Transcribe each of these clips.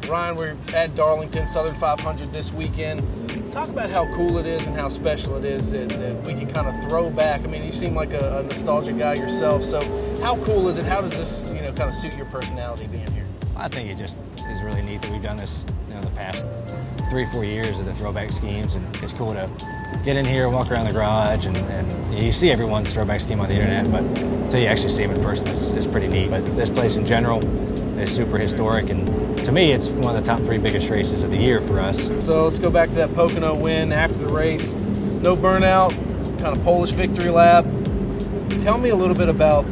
Ryan, we're at Darlington Southern 500 this weekend. Talk about how cool it is and how special it is that we can kind of throw back. I mean, you seem like a nostalgic guy yourself, so how cool is it? How does this, kind of suit your personality being here? I think it just is really neat that we've done this, the past 3 or 4 years of the throwback schemes, and it's cool to get in here and walk around the garage, and you see everyone's throwback scheme on the internet, but until you actually see them in person, it's pretty neat. But this place in general is super historic, and to me, it's one of the top 3 biggest races of the year for us. So let's go back to that Pocono win after the race. No burnout, kind of Polish victory lap. Tell me a little bit about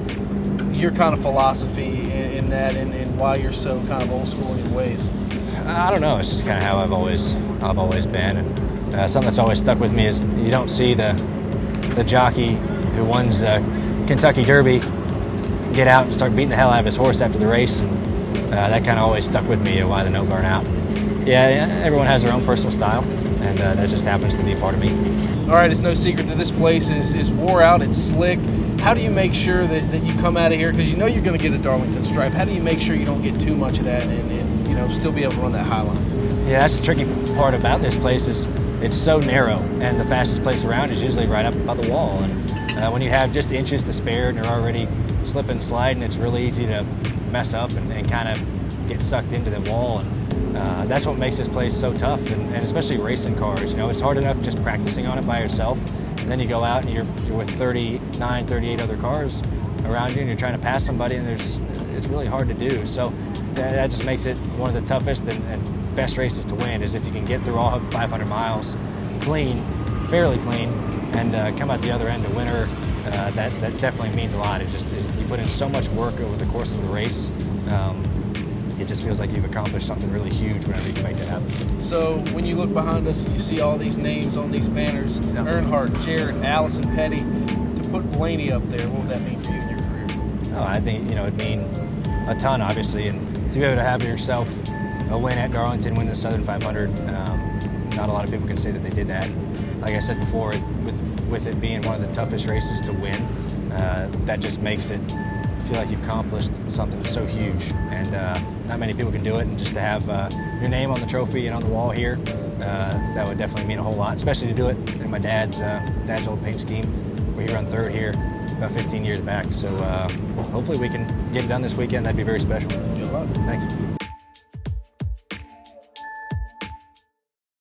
your kind of philosophy in that, and why you're so kind of old school in your ways. I don't know. It's just kind of how I've always been, and something that's always stuck with me is you don't see the jockey who won the Kentucky Derby get out and start beating the hell out of his horse after the race, and that kind of always stuck with me. Why the no burnout? Yeah, everyone has their own personal style, and that just happens to be a part of me. All right, it's no secret that this place is wore out. It's slick. How do you make sure that you come out of here, because you know you're going to get a Darlington stripe, how do you make sure you don't get too much of that and still be able to run that high line? Yeah, that's the tricky part about this place is it's so narrow, and the fastest place around is usually right up by the wall. And when you have just inches to spare and you're already slipping and sliding, it's really easy to mess up and kind of get sucked into the wall. And that's what makes this place so tough, and especially racing cars. It's hard enough just practicing on it by yourself, and then you go out and you're with 39, 38 other cars around you, and you're trying to pass somebody, and it's really hard to do. So that just makes it one of the toughest and best races to win, is if you can get through all 500 miles clean, fairly clean, and come out the other end a winner. That definitely means a lot. You put in so much work over the course of the race. It just feels like you've accomplished something really huge whenever you can make that happen. So when you look behind us and you see all these names on these banners, yeah. Earnhardt, Jarrett, Allison, Petty, to put Blaney up there, what would that mean for you in your career? Oh, I think it'd mean a ton, obviously, and to be able to have yourself a win at Darlington, win the Southern 500, not a lot of people can say that they did that. Like I said before, with it being one of the toughest races to win, that just makes it feel like you've accomplished something so huge, and not many people can do it. And just to have your name on the trophy and on the wall here, that would definitely mean a whole lot, especially to do it in my dad's old paint scheme, where he ran 3rd here about 15 years back. So hopefully we can get it done this weekend. That'd be very special. Good luck. Thanks.